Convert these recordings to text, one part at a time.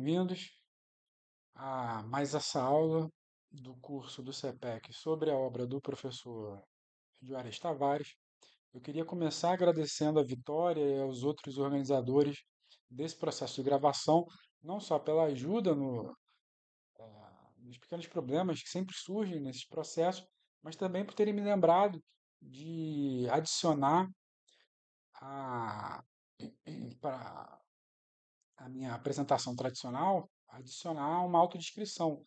bem-vindos a mais essa aula do curso do CEPEC sobre a obra do professor Juarez Tavares. Eu queria começar agradecendo a Vitória e aos outros organizadores desse processo de gravação, não só pela ajuda nos pequenos problemas que sempre surgem nesses processos, mas também por terem me lembrado de adicionar a, para a minha apresentação tradicional, adicionar uma autodescrição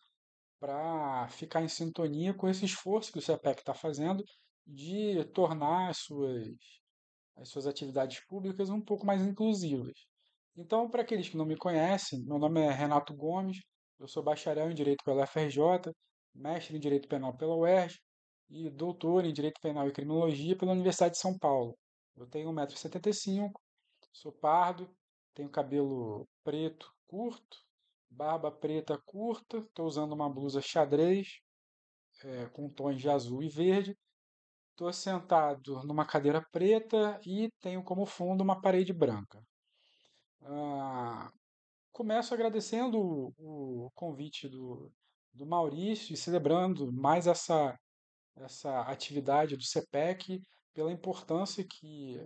para ficar em sintonia com esse esforço que o CEPEC está fazendo de tornar as suas atividades públicas um pouco mais inclusivas. Então, para aqueles que não me conhecem, meu nome é Renato Gomes, eu sou bacharel em Direito pela UFRJ, mestre em Direito Penal pela UERJ e doutor em Direito Penal e Criminologia pela Universidade de São Paulo. Eu tenho 1,75 m, sou pardo, tenho cabelo preto curto, barba preta curta, estou usando uma blusa xadrez com tons de azul e verde. Estou sentado numa cadeira preta e tenho como fundo uma parede branca. Ah, Começo agradecendo o convite do Maurício e celebrando mais essa atividade do CEPEC pela importância que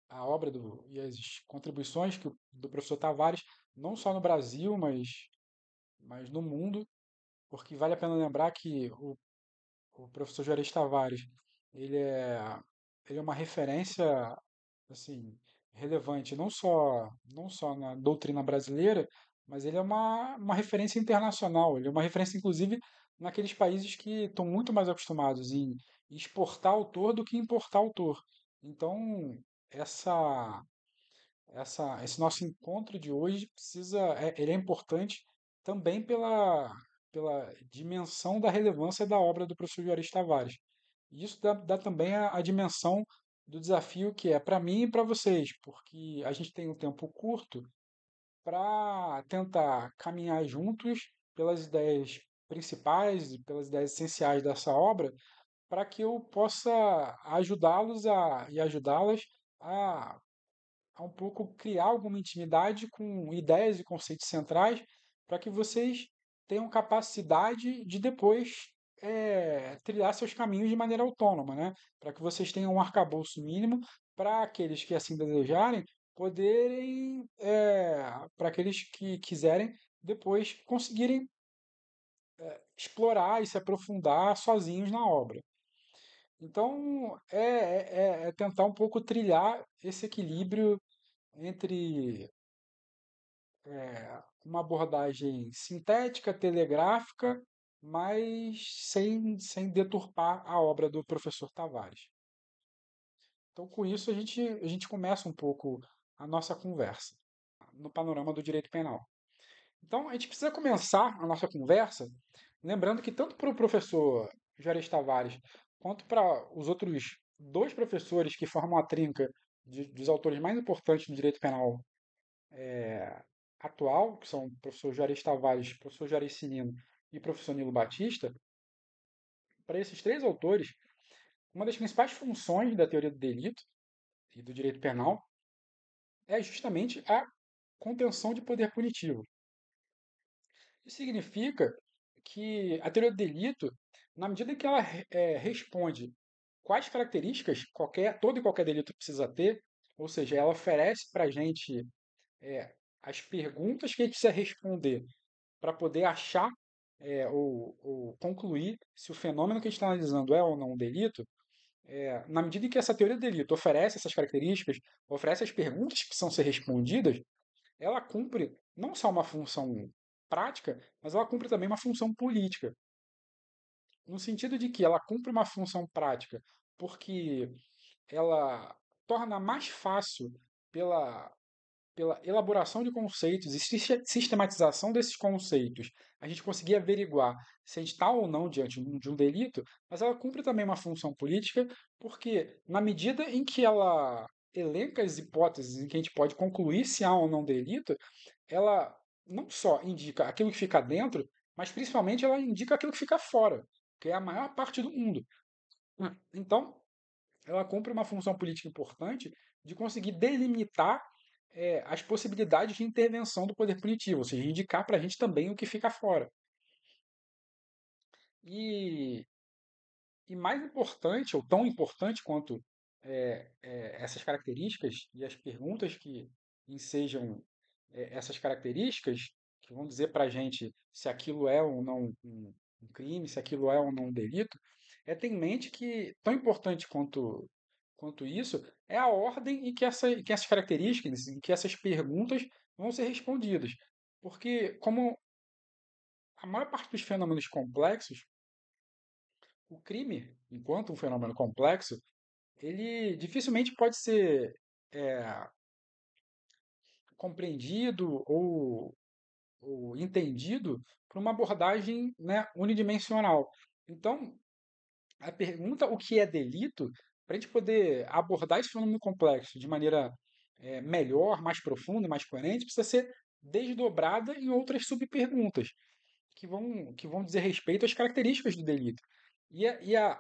a obra e as contribuições do professor Tavares, não só no Brasil, mas no mundo, porque vale a pena lembrar que o professor Juarez Tavares, ele é, ele é uma referência assim, relevante não só na doutrina brasileira, mas ele é uma referência internacional. Ele é uma referência, inclusive, naqueles países que estão muito mais acostumados em exportar autor do que importar autor. Então, essa, esse nosso encontro de hoje ele é importante também pela dimensão da relevância da obra do professor Juarez Tavares. E isso dá também a dimensão do desafio que é para mim e para vocês, porque a gente tem um tempo curto para tentar caminhar juntos pelas ideias principais e pelas ideias essenciais dessa obra, para que eu possa e ajudá-las a um pouco criar alguma intimidade com ideias e conceitos centrais, para que vocês tenham capacidade de depois trilhar seus caminhos de maneira autônoma, né? Para que vocês tenham um arcabouço mínimo para aqueles que assim desejarem poderem, para aqueles que quiserem depois conseguirem explorar e se aprofundar sozinhos na obra. Então, é tentar um pouco trilhar esse equilíbrio entre uma abordagem sintética, telegráfica, mas sem deturpar a obra do professor Tavares. Então, com isso, a gente começa um pouco a nossa conversa no panorama do direito penal. Então, a gente precisa começar a nossa conversa lembrando que tanto para o professor Juarez Tavares quanto para os outros dois professores que formam a trinca dos autores mais importantes do direito penal atual, que são o professor Juarez Tavares, o professor Juarez Cirino e o professor Nilo Batista, para esses três autores, uma das principais funções da teoria do delito e do direito penal é justamente a contenção de poder punitivo. Isso significa que a teoria do delito, na medida em que ela responde quais características todo e qualquer delito precisa ter, ou seja, ela oferece para a gente as perguntas que a gente precisa responder para poder achar ou concluir se o fenômeno que a gente está analisando é ou não um delito, na medida em que essa teoria do delito oferece essas características, oferece as perguntas que precisam ser respondidas, ela cumpre não só uma função prática, mas ela cumpre também uma função política. No sentido de que ela cumpre uma função prática porque ela torna mais fácil pela elaboração de conceitos e sistematização desses conceitos, a gente conseguir averiguar se a gente está ou não diante de um delito, mas ela cumpre também uma função política, porque na medida em que ela elenca as hipóteses em que a gente pode concluir se há ou não delito, ela não só indica aquilo que fica dentro, mas principalmente ela indica aquilo que fica fora, que é a maior parte do mundo. Então, ela cumpre uma função política importante de conseguir delimitar as possibilidades de intervenção do poder punitivo, ou seja, indicar para a gente também o que fica fora. E, e mais importante, ou tão importante quanto essas características e as perguntas que ensejam essas características, que vão dizer para a gente se aquilo é ou não um crime, se aquilo é ou não um delito, é ter em mente que, tão importante quanto isso, é a ordem em que essas características, em que essas perguntas vão ser respondidas. Porque, como a maior parte dos fenômenos complexos, o crime, enquanto um fenômeno complexo, ele dificilmente pode ser é, compreendido ou entendido por uma abordagem, né, unidimensional. Então, a pergunta o que é delito, para a gente poder abordar esse fenômeno complexo de maneira melhor, mais profunda, mais coerente, precisa ser desdobrada em outras subperguntas que vão dizer respeito às características do delito.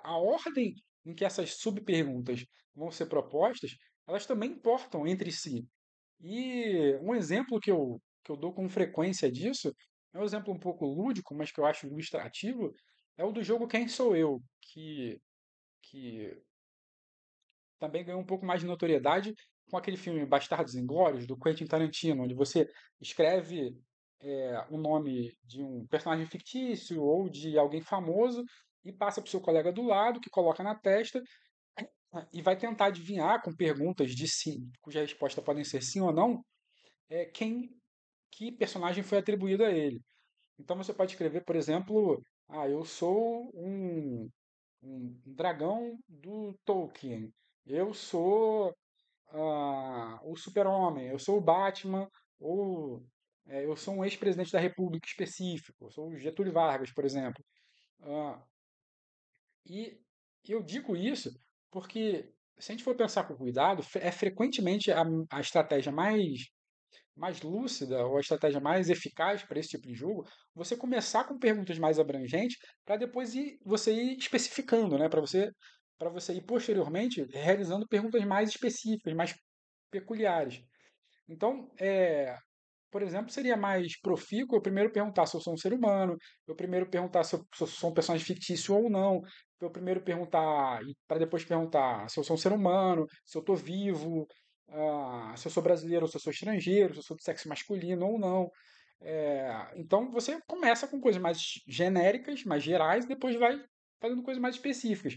A ordem em que essas subperguntas vão ser propostas, elas também importam entre si. E um exemplo que eu dou com frequência disso, é um exemplo um pouco lúdico, mas que eu acho ilustrativo, é o do jogo Quem Sou Eu, que também ganhou um pouco mais de notoriedade com aquele filme Bastardos Inglórios, do Quentin Tarantino, onde você escreve o nome de um personagem fictício ou de alguém famoso e passa para o seu colega do lado, que coloca na testa e vai tentar adivinhar com perguntas de sim, cuja resposta podem ser sim ou não, que personagem foi atribuído a ele. Então você pode escrever, por exemplo, eu sou um dragão do Tolkien. Eu sou o Super-Homem. Eu sou o Batman. Ou eu sou um ex-presidente da República específico. Eu sou o Getúlio Vargas, por exemplo. Ah, e eu digo isso porque, se a gente for pensar com cuidado, é frequentemente a estratégia mais lúcida ou a estratégia mais eficaz para esse tipo de jogo, você começar com perguntas mais abrangentes para depois você ir especificando, né? Para você ir posteriormente realizando perguntas mais específicas, mais peculiares. Então, por exemplo, seria mais profícuo eu primeiro perguntar se eu sou um ser humano, eu primeiro perguntar se eu sou um personagem fictício ou não, eu primeiro perguntar, para depois perguntar se eu sou um ser humano, se eu estou vivo, se eu sou brasileiro ou se eu sou estrangeiro, se eu sou do sexo masculino ou não. Então você começa com coisas mais genéricas, mais gerais, e depois vai fazendo coisas mais específicas.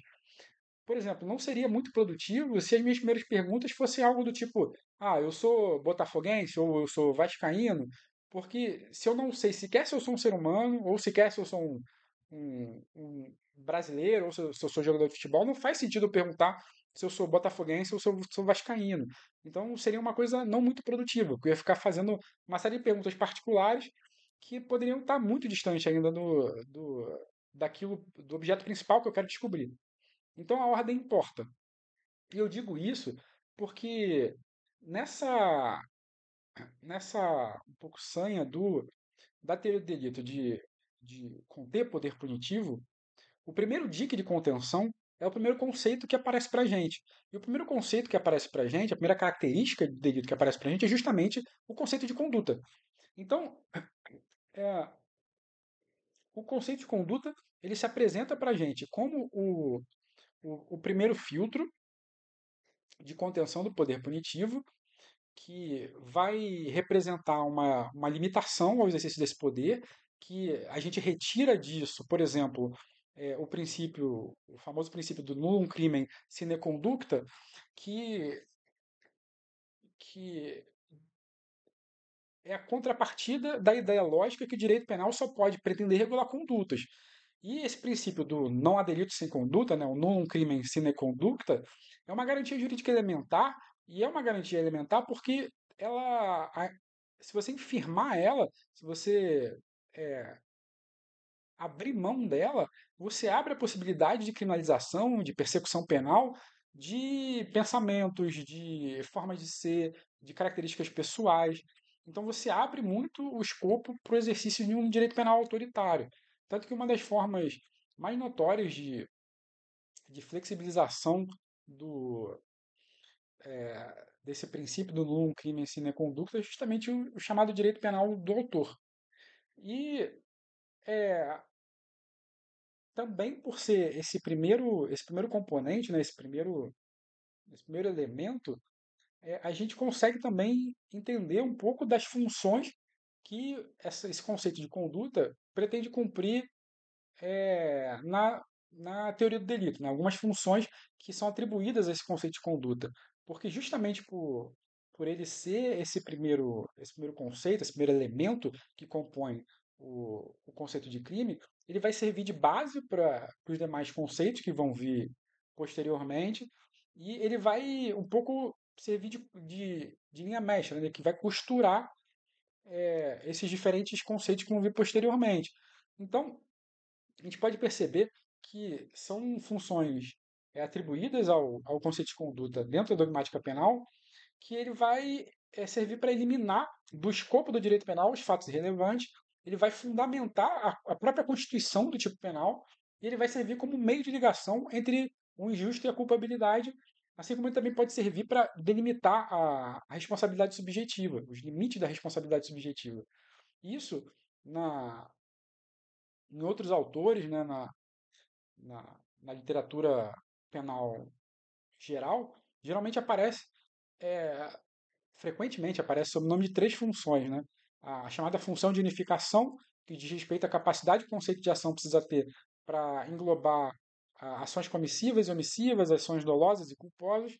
Por exemplo, não seria muito produtivo se as minhas primeiras perguntas fossem algo do tipo: eu sou botafoguense ou eu sou vascaíno, porque se eu não sei sequer se eu sou um ser humano, ou sequer se eu sou um brasileiro, ou se eu sou jogador de futebol, não faz sentido eu perguntar se eu sou botafoguense ou se eu sou vascaíno. Então seria uma coisa não muito produtiva, porque eu ia ficar fazendo uma série de perguntas particulares que poderiam estar muito distantes ainda daquilo, do objeto principal que eu quero descobrir. Então a ordem importa. E eu digo isso porque nessa nessa um pouco sanha da teoria do delito de conter poder punitivo, o primeiro dique de contenção é o primeiro conceito que aparece para a gente. E o primeiro conceito que aparece para a gente, a primeira característica de delito que aparece para a gente é justamente o conceito de conduta. Então, é, o conceito de conduta ele se apresenta para a gente como o primeiro filtro de contenção do poder punitivo que vai representar uma limitação ao exercício desse poder, que a gente retira disso, por exemplo, o famoso princípio do nullum crimen sine conducta, que, que é a contrapartida da ideia lógica que o direito penal só pode pretender regular condutas. E esse princípio do não há delito sem conduta, né, o nullum crimen sine conducta, é uma garantia jurídica elementar, e é uma garantia elementar porque se você infirmar ela, se você abrir mão dela, você abre a possibilidade de criminalização, de persecução penal, de pensamentos, de formas de ser, de características pessoais. Então você abre muito o escopo para o exercício de um direito penal autoritário. Tanto que uma das formas mais notórias de flexibilização do, desse princípio do nullum crimen sine conducta é justamente o chamado direito penal do autor. E é, também por ser esse primeiro componente, né, esse primeiro elemento, a gente consegue também entender um pouco das funções que esse conceito de conduta pretende cumprir na teoria do delito, né? Algumas funções que são atribuídas a esse conceito de conduta. Porque justamente por ele ser esse primeiro conceito, esse primeiro elemento que compõe o conceito de crime, ele vai servir de base para os demais conceitos que vão vir posteriormente, e ele vai um pouco servir de linha mestra, né? Que vai costurar esses diferentes conceitos que vão vir posteriormente. Então, a gente pode perceber que são funções atribuídas ao conceito de conduta dentro da dogmática penal, que ele vai servir para eliminar do escopo do direito penal os fatos irrelevantes, ele vai fundamentar a própria constituição do tipo penal, e ele vai servir como meio de ligação entre o injusto e a culpabilidade, assim como ele também pode servir para delimitar a responsabilidade subjetiva, os limites da responsabilidade subjetiva. Isso, na, em outros autores, né, na literatura penal geral, geralmente aparece, é, frequentemente aparece sob o nome de três funções, né? A chamada função de unificação, que diz respeito à capacidade que o conceito de ação precisa ter para englobar ações comissivas e omissivas, ações dolosas e culposas.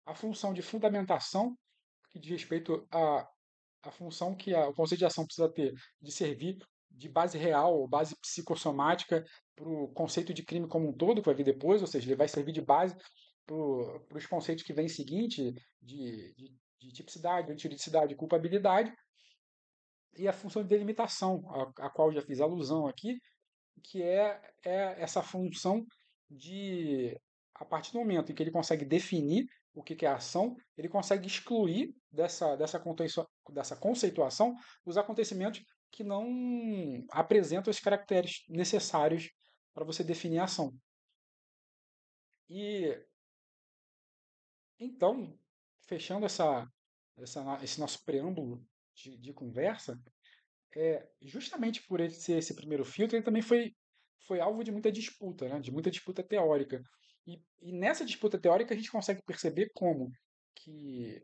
A função de fundamentação, que diz respeito a função que o conceito de ação precisa ter de servir de base real ou base psicossomática para o conceito de crime como um todo, que vai vir depois, ou seja, ele vai servir de base para os conceitos que vêm seguinte de tipicidade, antiridicidade e culpabilidade, e a função de delimitação, a qual eu já fiz alusão aqui, que é essa função de, a partir do momento em que ele consegue definir o que é a ação, ele consegue excluir dessa conceituação os acontecimentos que não apresentam os caracteres necessários para você definir a ação. E então, fechando esse nosso preâmbulo de conversa, justamente por ele ser esse primeiro filtro, ele também foi alvo de muita disputa, né? De muita disputa teórica. E nessa disputa teórica a gente consegue perceber como que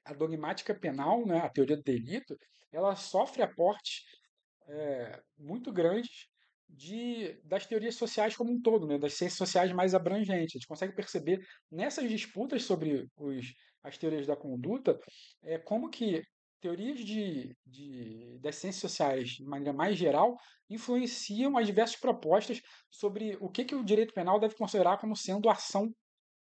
a dogmática penal, né, a teoria do delito, ela sofre aportes muito grandes das teorias sociais como um todo, né, das ciências sociais mais abrangentes. A gente consegue perceber nessas disputas sobre as teorias da conduta como que teorias das ciências sociais, de maneira mais geral, influenciam as diversas propostas sobre o que o direito penal deve considerar como sendo ação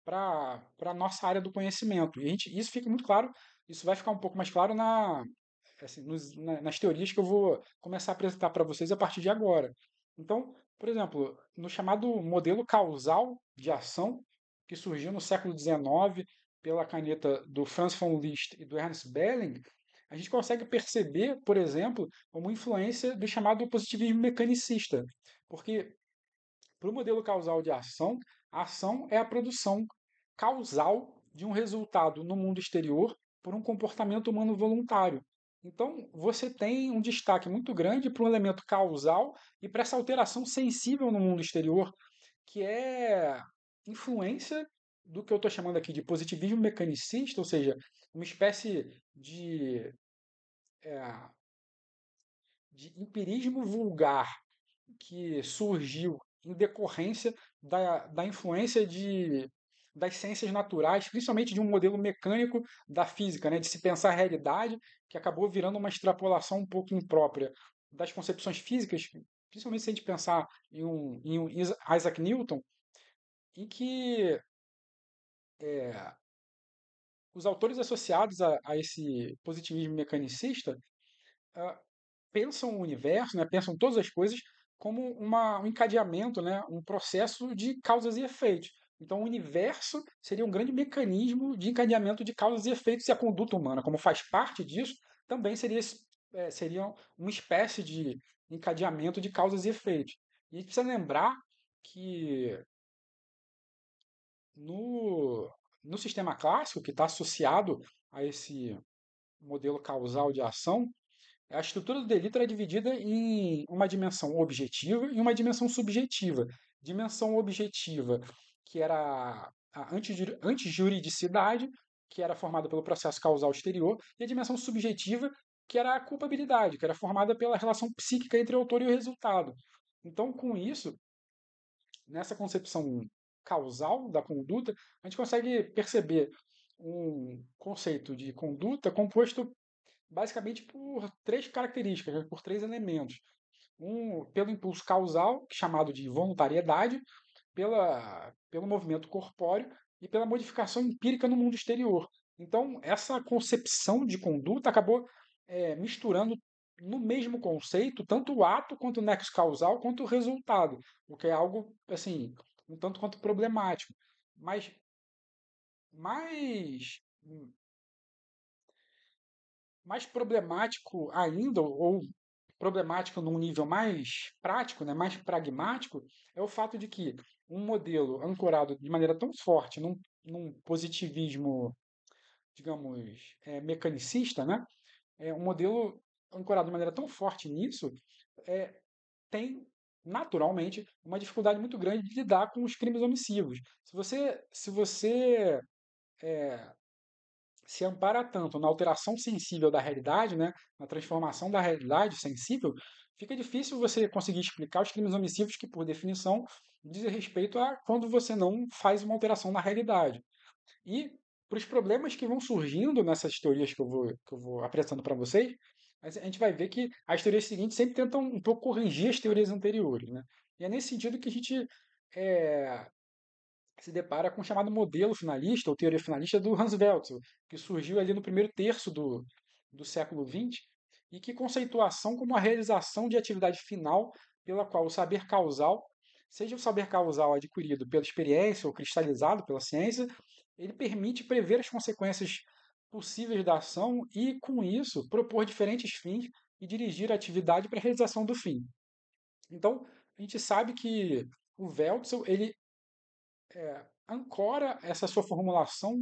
para a nossa área do conhecimento. E isso fica muito claro, isso vai ficar um pouco mais claro assim, nas teorias que eu vou começar a apresentar para vocês a partir de agora. Então, por exemplo, no chamado modelo causal de ação, que surgiu no século XIX pela caneta do Franz von Liszt e do Ernst Belling, a gente consegue perceber, por exemplo, uma influência do chamado positivismo mecanicista. Porque para o modelo causal de ação, a ação é a produção causal de um resultado no mundo exterior por um comportamento humano voluntário. Então, você tem um destaque muito grande para um elemento causal e para essa alteração sensível no mundo exterior, que é influência do que eu estou chamando aqui de positivismo mecanicista, ou seja, uma espécie é, de empirismo vulgar que surgiu em decorrência da influência das ciências naturais, principalmente de um modelo mecânico da física, né, de se pensar a realidade, que acabou virando uma extrapolação um pouco imprópria das concepções físicas, principalmente se a gente pensar em um Isaac Newton, em que os autores associados a esse positivismo mecanicista ah, pensam o universo, né, pensam todas as coisas como um encadeamento, né, um processo de causas e efeitos. Então, o universo seria um grande mecanismo de encadeamento de causas e efeitos, e a conduta humana, como faz parte disso, também seria uma espécie de encadeamento de causas e efeitos. E a gente precisa lembrar que no, no sistema clássico, que está associado a esse modelo causal de ação, a estrutura do delito era dividida em uma dimensão objetiva e uma dimensão subjetiva. Dimensão objetiva, que era a antijuridicidade, que era formada pelo processo causal exterior, e a dimensão subjetiva, que era a culpabilidade, que era formada pela relação psíquica entre o autor e o resultado. Então, com isso, nessa concepção causal da conduta, a gente consegue perceber um conceito de conduta composto basicamente por três características, né, por três elementos. Pelo impulso causal, chamado de voluntariedade, pelo movimento corpóreo e pela modificação empírica no mundo exterior. Então, essa concepção de conduta acabou misturando no mesmo conceito tanto o ato quanto o nexo causal quanto o resultado, o que é algo assim um tanto quanto problemático. Mas mais mais problemático ainda, ou problemático num nível mais prático, né, mais pragmático, é o fato de que um modelo ancorado de maneira tão forte num positivismo, digamos, mecanicista, né, um modelo ancorado de maneira tão forte nisso, é, tem naturalmente uma dificuldade muito grande de lidar com os crimes omissivos. Se você se ampara tanto na alteração sensível da realidade, né, na transformação da realidade sensível, fica difícil você conseguir explicar os crimes omissivos que, por definição, dizem respeito a quando você não faz uma alteração na realidade. E para os problemas que vão surgindo nessas teorias que eu vou apresentando para vocês, a gente vai ver que as teorias seguintes sempre tentam um pouco corrigir as teorias anteriores, né? E é nesse sentido que a gente é, se depara com o chamado modelo finalista, ou teoria finalista, do Hans Welzel, que surgiu ali no primeiro terço do século XX, e que conceitua a ação como a realização de atividade final pela qual o saber causal, seja o saber causal adquirido pela experiência ou cristalizado pela ciência, ele permite prever as consequências possíveis da ação e, com isso, propor diferentes fins e dirigir a atividade para a realização do fim. Então, a gente sabe que o Welzel ele ancora essa sua formulação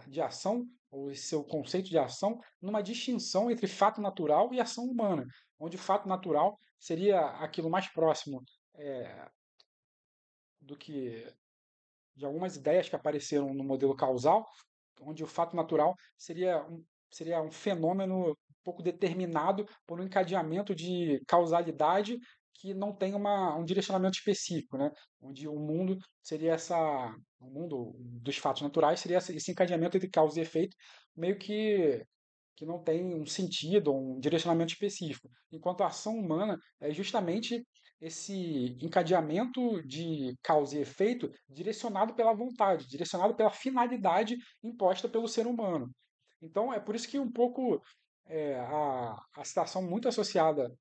de ação, ou seu conceito de ação, numa distinção entre fato natural e ação humana, onde o fato natural seria aquilo mais próximo do que de algumas ideias que apareceram no modelo causal, onde o fato natural seria um fenômeno um pouco determinado por um encadeamento de causalidade que não tem um direcionamento específico, né? Onde o mundo dos fatos naturais seria esse encadeamento entre causa e efeito, meio que não tem um sentido, um direcionamento específico. Enquanto a ação humana é justamente esse encadeamento de causa e efeito direcionado pela vontade, direcionado pela finalidade imposta pelo ser humano. Então, é por isso que um pouco a citação muito associada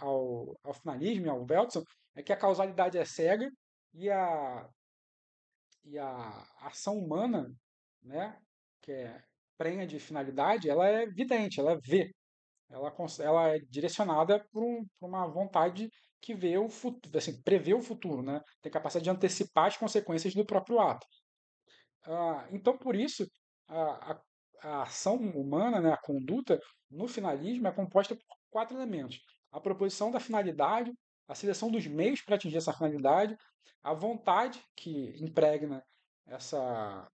ao finalismo, ao Weltson, é que a causalidade é cega e a ação humana, né, que é prenha de finalidade, ela é vidente, ela vê, ela é direcionada por uma vontade que vê o futuro, assim, prevê o futuro, né? Tem capacidade de antecipar as consequências do próprio ato. Então, por isso, a, a, a ação humana, né, a conduta, no finalismo, é composta por quatro elementos: a proposição da finalidade, a seleção dos meios para atingir essa finalidade, a vontade que impregna essa,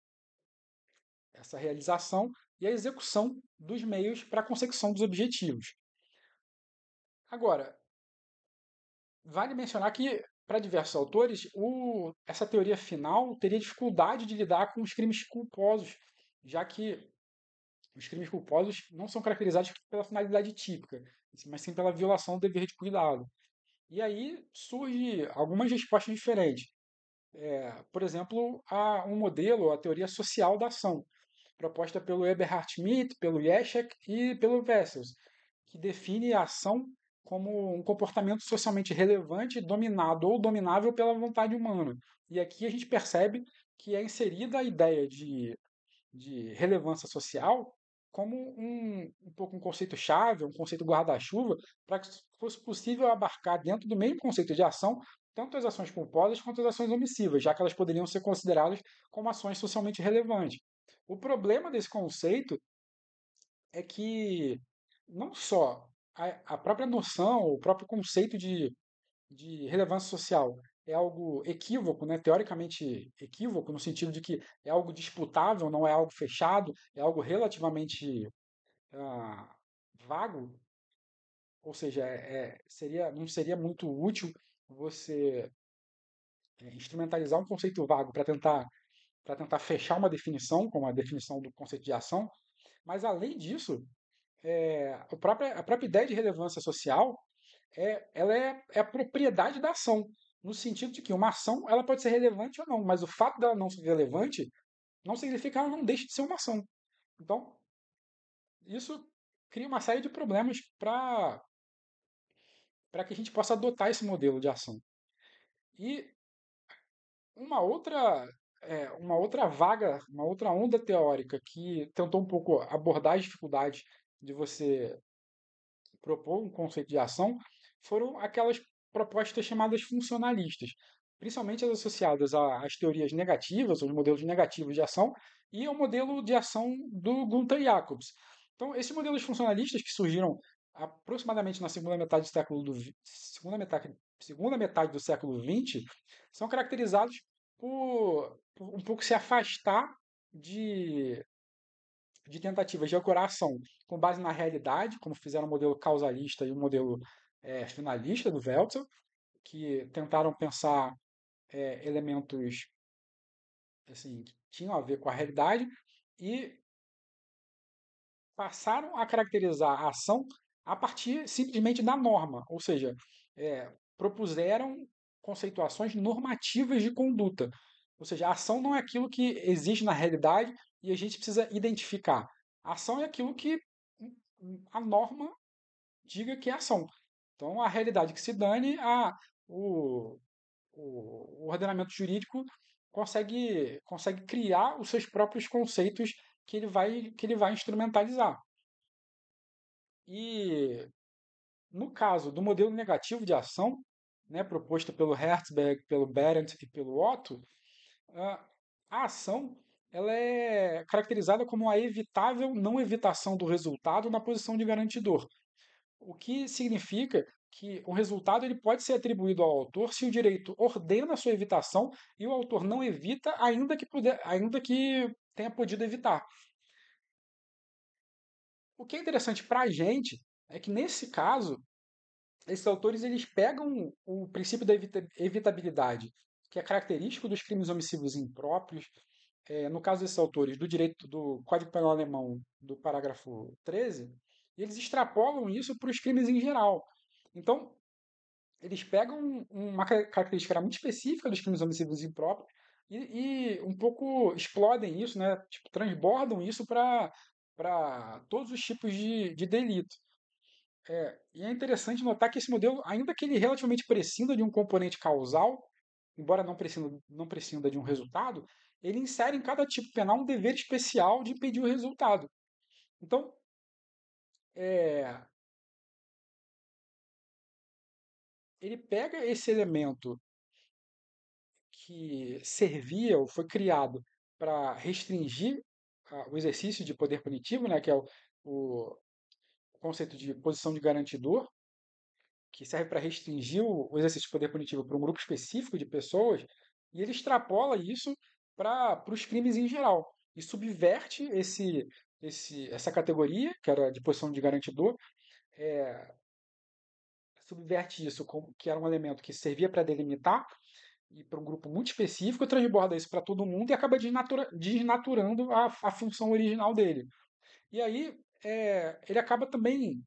essa realização e a execução dos meios para a consecução dos objetivos. Agora, vale mencionar que, para diversos autores, essa teoria final teria dificuldade de lidar com os crimes culposos, já que os crimes culposos não são caracterizados pela finalidade típica, mas sim pela violação do dever de cuidado. E aí surge algumas respostas diferentes. Por exemplo, há um modelo, a teoria social da ação, proposta pelo Eberhard Schmidt, pelo Jeschek e pelo Wessels, que define a ação como um comportamento socialmente relevante, dominado ou dominável pela vontade humana. E aqui a gente percebe que é inserida a ideia de relevância social como um pouco um conceito-chave, um conceito guarda-chuva, para que fosse possível abarcar dentro do mesmo conceito de ação tanto as ações culposas quanto as ações omissivas, já que elas poderiam ser consideradas como ações socialmente relevantes. O problema desse conceito é que não só a própria noção, o próprio conceito de relevância social é algo equívoco, né? Teoricamente equívoco, no sentido de que é algo disputável, não é algo fechado, é algo relativamente ah, vago, ou seja, não seria muito útil você instrumentalizar um conceito vago para tentar fechar uma definição, como a definição do conceito de ação, mas além disso, a própria ideia de relevância social é a propriedade da ação, no sentido de que uma ação ela pode ser relevante ou não, mas o fato dela não ser relevante não significa que ela não deixe de ser uma ação. Então, isso cria uma série de problemas para que a gente possa adotar esse modelo de ação. E uma outra, uma outra onda teórica que tentou um pouco abordar as dificuldades de você propor um conceito de ação foram aquelas propostas chamadas funcionalistas, principalmente as associadas às teorias negativas, aos modelos negativos de ação, e ao modelo de ação do Gunther Jacobs. Então, esses modelos funcionalistas que surgiram aproximadamente na segunda metade do século XX são caracterizados por um pouco se afastar de tentativas de ancorar a ação com base na realidade, como fizeram o modelo causalista e o modelo finalista do Weltzel, que tentaram pensar elementos assim, que tinham a ver com a realidade e passaram a caracterizar a ação a partir simplesmente da norma, ou seja, propuseram conceituações normativas de conduta. Ou seja, a ação não é aquilo que existe na realidade e a gente precisa identificar. A ação é aquilo que a norma diga que é ação. Então, a realidade que se dane, o, o ordenamento jurídico consegue criar os seus próprios conceitos que ele vai instrumentalizar. E no caso do modelo negativo de ação, né, proposto pelo Herzberg, pelo Berendt e pelo Otto, a a ação ela é caracterizada como a evitável não evitação do resultado na posição de garantidor. O que significa que o resultado ele pode ser atribuído ao autor se o direito ordena a sua evitação e o autor não evita, ainda que tenha podido evitar. O que é interessante para a gente é que, nesse caso, esses autores eles pegam o princípio da evitabilidade, que é característico dos crimes omissivos impróprios, no caso desses autores, do direito do Código Penal alemão, do parágrafo 13, e eles extrapolam isso para os crimes em geral. Então, eles pegam uma característica muito específica dos crimes homicídios impróprios e um pouco explodem isso, né? Tipo, transbordam isso para todos os tipos de delito. E é interessante notar que esse modelo, ainda que ele relativamente prescinda de um componente causal, embora não prescinda de um resultado, ele insere em cada tipo penal um dever especial de impedir o resultado. Então, é, ele pega esse elemento que servia ou foi criado para restringir o exercício de poder punitivo, né, que é o conceito de posição de garantidor, que serve para restringir o exercício de poder punitivo para um grupo específico de pessoas, e ele extrapola isso para os crimes em geral e subverte essa categoria, que era de posição de garantidor, subverte isso, que era um elemento que servia para delimitar e para um grupo muito específico, transborda isso para todo mundo e acaba desnaturando a função original dele. E aí ele acaba também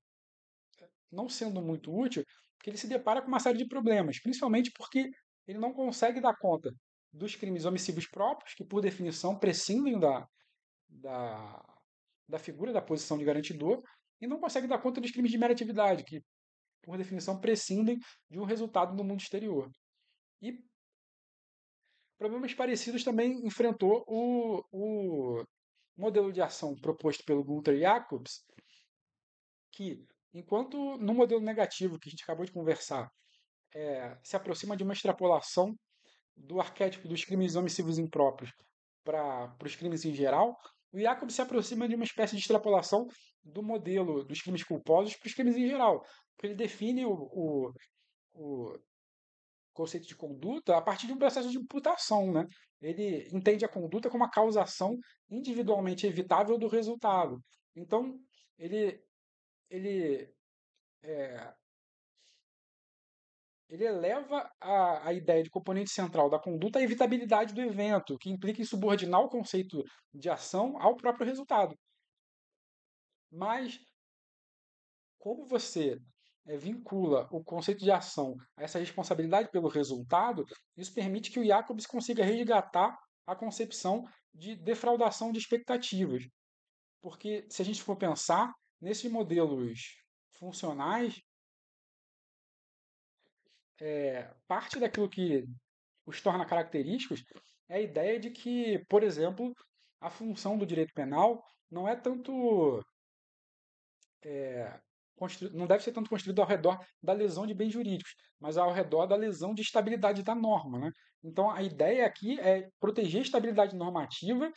não sendo muito útil, porque ele se depara com uma série de problemas, principalmente porque ele não consegue dar conta dos crimes omissivos próprios, que por definição prescindem da, da figura da posição de garantidor, e não consegue dar conta dos crimes de mera atividade, que por definição prescindem de um resultado no mundo exterior. E problemas parecidos também enfrentou modelo de ação proposto pelo Gunther Jacobs, que, enquanto no modelo negativo que a gente acabou de conversar, se aproxima de uma extrapolação do arquétipo dos crimes omissivos impróprios para os crimes em geral, o Jacobs se aproxima de uma espécie de extrapolação do modelo dos crimes culposos para os crimes em geral, porque ele define o conceito de conduta a partir de um processo de imputação, né? Ele entende a conduta como a causação individualmente evitável do resultado. Então, ele, ele, é, ele eleva a ideia de componente central da conduta à evitabilidade do evento, que implica em subordinar o conceito de ação ao próprio resultado. Mas, como você vincula o conceito de ação a essa responsabilidade pelo resultado, isso permite que o Jacobs consiga resgatar a concepção de defraudação de expectativas. Porque, se a gente for pensar, nesses modelos funcionais, parte daquilo que os torna característicos é a ideia de que, por exemplo, a função do direito penal não é tanto não deve ser tanto construído ao redor da lesão de bens jurídicos, mas ao redor da lesão de estabilidade da norma, né? Então a ideia aqui é proteger a estabilidade normativa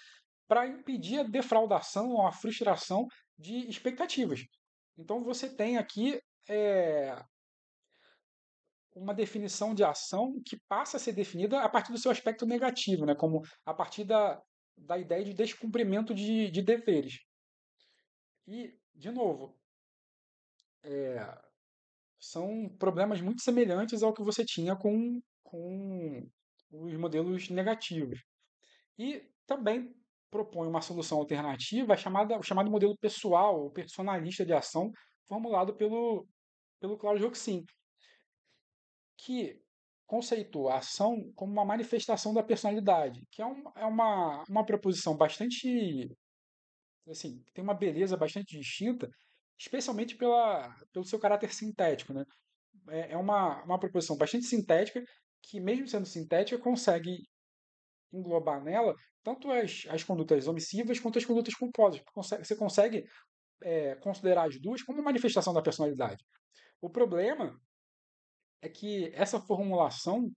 para impedir a defraudação ou a frustração de expectativas. Então você tem aqui é, uma definição de ação que passa a ser definida a partir do seu aspecto negativo, né? Como a partir da ideia de descumprimento de deveres. E, de novo, são problemas muito semelhantes ao que você tinha com os modelos negativos. E também propõe uma solução alternativa chamada, o chamado modelo pessoal, ou personalista de ação, formulado pelo Claudio Roxin, que conceitua a ação como uma manifestação da personalidade, que é uma proposição bastante, assim, tem uma beleza bastante distinta, especialmente pelo seu caráter sintético, né? É uma proposição bastante sintética, que mesmo sendo sintética, consegue englobar nela tanto as condutas omissivas quanto as condutas culposas. Você consegue considerar as duas como manifestação da personalidade. O problema é que essa formulação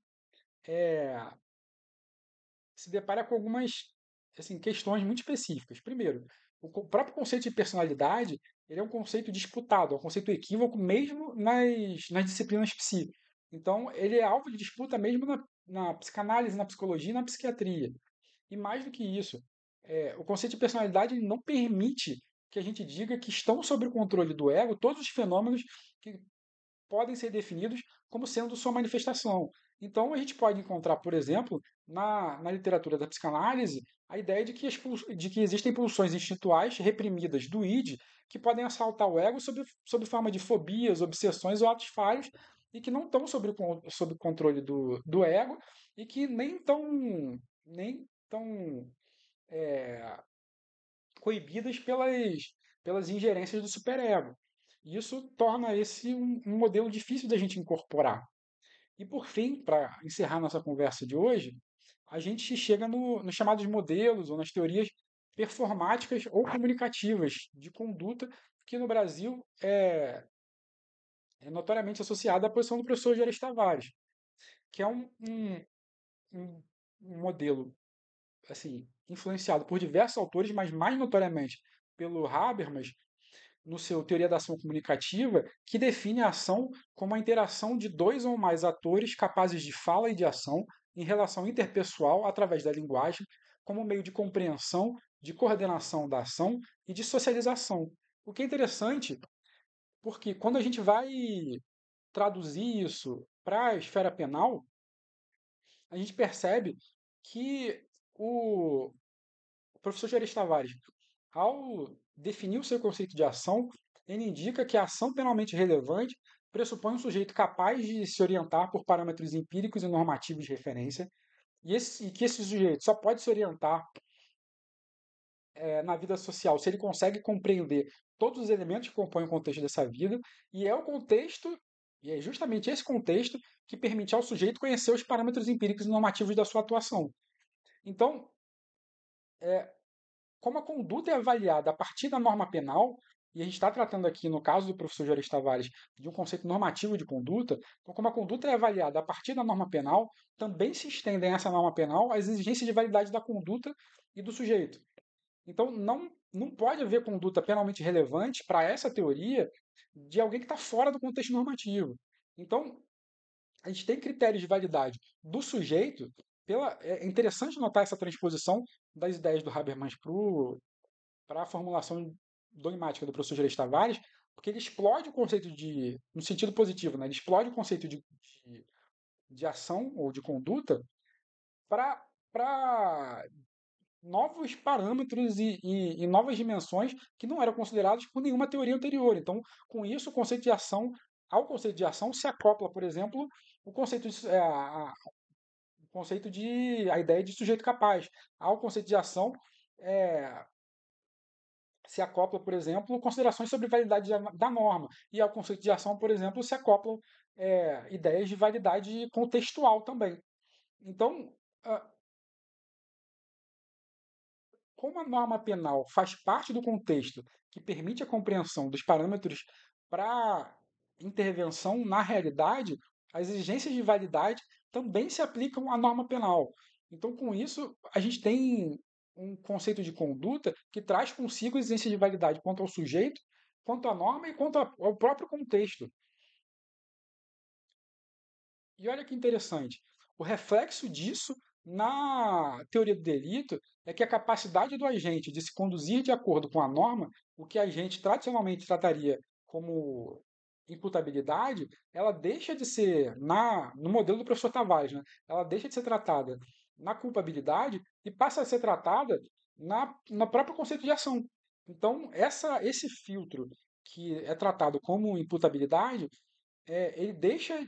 se depara com algumas assim, questões muito específicas. Primeiro, próprio conceito de personalidade ele é um conceito disputado, é um conceito equívoco mesmo nas disciplinas psi. Então, ele é alvo de disputa mesmo na psicanálise, na psicologia e na psiquiatria. E mais do que isso, o conceito de personalidade ele não permite que a gente diga que estão sob o controle do ego todos os fenômenos que podem ser definidos como sendo sua manifestação. Então, a gente pode encontrar, por exemplo, na literatura da psicanálise, a ideia de que existem pulsões instintuais reprimidas do id que podem assaltar o ego sob forma de fobias, obsessões ou atos falhos e que não estão sob o controle do ego e que nem tão coibidas pelas ingerências do superego. Isso torna esse um modelo difícil da gente incorporar. E por fim, para encerrar nossa conversa de hoje, a gente chega nos chamados modelos ou nas teorias performáticas ou comunicativas de conduta, que no Brasil é notoriamente associada à posição do professor Jerez Tavares, que é um, um modelo assim, influenciado por diversos autores, mas mais notoriamente pelo Habermas, no seu Teoria da Ação Comunicativa, que define a ação como a interação de dois ou mais atores capazes de fala e de ação em relação interpessoal através da linguagem, como meio de compreensão, de coordenação da ação e de socialização. O que é interessante, porque quando a gente vai traduzir isso para a esfera penal, a gente percebe que o professor Jerez Tavares, ao definir o seu conceito de ação, ele indica que a ação penalmente relevante pressupõe um sujeito capaz de se orientar por parâmetros empíricos e normativos de referência, e que esse sujeito só pode se orientar na vida social se ele consegue compreender todos os elementos que compõem o contexto dessa vida, e é o contexto, e é justamente esse contexto que permite ao sujeito conhecer os parâmetros empíricos e normativos da sua atuação. Então, como a conduta é avaliada a partir da norma penal, e a gente está tratando aqui, no caso do professor Juarez Tavares, de um conceito normativo de conduta, então, como a conduta é avaliada a partir da norma penal, também se estendem a essa norma penal as exigências de validade da conduta e do sujeito. Então, não pode haver conduta penalmente relevante para essa teoria de alguém que está fora do contexto normativo. Então, a gente tem critérios de validade do sujeito. É interessante notar essa transposição das ideias do Habermas para a formulação dogmática do professor Juarez Tavares, porque ele explode o conceito no sentido positivo, né? Ele explode o conceito de ação ou de conduta para novos parâmetros e novas dimensões que não eram considerados por nenhuma teoria anterior. Então, com isso, ao conceito de ação se acopla, por exemplo, o conceito a ideia de sujeito capaz. Ao conceito de ação é, se acopla, por exemplo, considerações sobre validade da norma. E ao conceito de ação, por exemplo, se acoplam ideias de validade contextual também. Então, como a norma penal faz parte do contexto que permite a compreensão dos parâmetros para intervenção na realidade, as exigências de validade também se aplicam à norma penal. Então, com isso, a gente tem um conceito de conduta que traz consigo exigências de validade quanto ao sujeito, quanto à norma e quanto ao próprio contexto. E olha que interessante, o reflexo disso na teoria do delito é que a capacidade do agente de se conduzir de acordo com a norma, o que a gente tradicionalmente trataria como imputabilidade, ela deixa de ser, no modelo do professor Tavares, né? Ela deixa de ser tratada na culpabilidade e passa a ser tratada no próprio conceito de ação. Então, esse filtro que é tratado como imputabilidade, ele deixa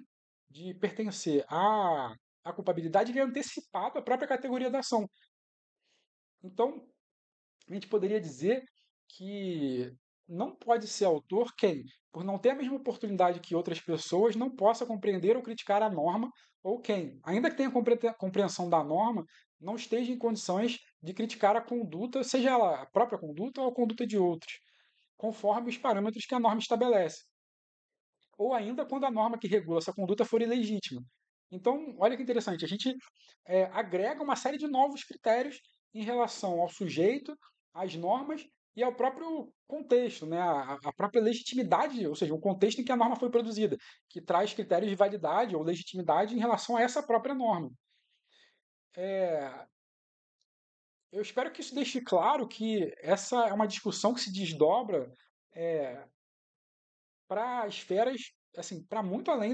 de pertencer à culpabilidade, ele é antecipado à própria categoria da ação. Então, a gente poderia dizer que não pode ser autor quem, por não ter a mesma oportunidade que outras pessoas, não possa compreender ou criticar a norma, ou quem, ainda que tenha compreensão da norma, não esteja em condições de criticar a conduta, seja ela a própria conduta ou a conduta de outros, conforme os parâmetros que a norma estabelece, ou ainda quando a norma que regula essa conduta for ilegítima. Então, olha que interessante, a gente agrega uma série de novos critérios em relação ao sujeito, às normas e ao próprio contexto, né? A própria legitimidade, ou seja, o contexto em que a norma foi produzida, que traz critérios de validade ou legitimidade em relação a essa própria norma. Eu espero que isso deixe claro que essa é uma discussão que se desdobra para esferas, assim, para muito além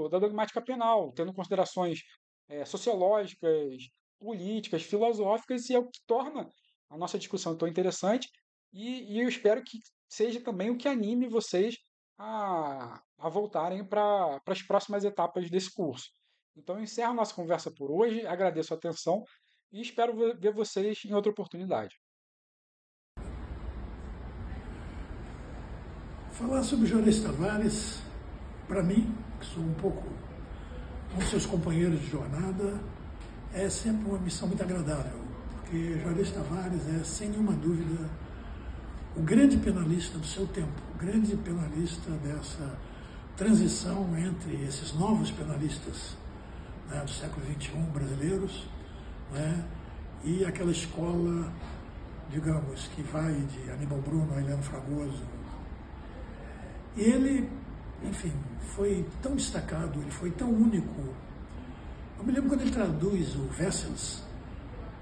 da dogmática penal, tendo considerações sociológicas, políticas, filosóficas, e é o que torna a nossa discussão tão interessante, e eu espero que seja também o que anime vocês a voltarem para as próximas etapas desse curso. Então, eu encerro a nossa conversa por hoje, agradeço a atenção e espero ver vocês em outra oportunidade. Falar sobre Juarez Tavares, para mim, que sou um pouco com seus companheiros de jornada, é sempre uma missão muito agradável, porque Juarez Tavares é, sem nenhuma dúvida, o grande penalista do seu tempo, o grande penalista dessa transição entre esses novos penalistas, né, do século XXI brasileiros, né, e aquela escola, digamos, que vai de Aníbal Bruno a Heleno Fragoso. Ele, enfim, foi tão destacado, ele foi tão único. Eu me lembro quando ele traduz o Wessels,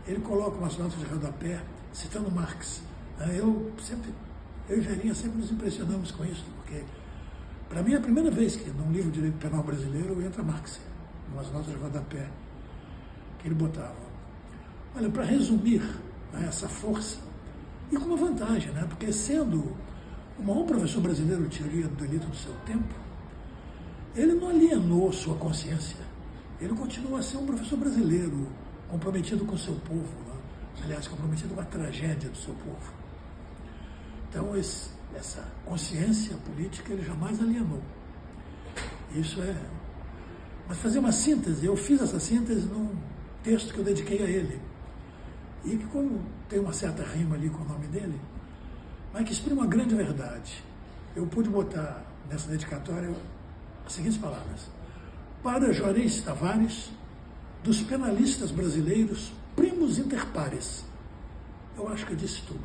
ele coloca umas notas de rodapé citando Marx. Eu e Verinha sempre nos impressionamos com isso, porque para mim é a primeira vez que num livro de direito penal brasileiro entra Marx, umas notas de rodapé que ele botava. Olha, para resumir, né, essa força, e com uma vantagem, né, porque sendo o maior professor brasileiro de teoria do delito do seu tempo, ele não alienou sua consciência. Ele continua a ser um professor brasileiro, comprometido com o seu povo, né? Aliás, comprometido com a tragédia do seu povo. Então, essa consciência política ele jamais alienou. Isso é... Mas fazer uma síntese, eu fiz essa síntese num texto que eu dediquei a ele. e que, como tem uma certa rima ali com o nome dele, mas que exprime uma grande verdade. Eu pude botar nessa dedicatória as seguintes palavras: para Juarez Tavares, dos penalistas brasileiros, primos inter pares. Eu acho que eu disse tudo.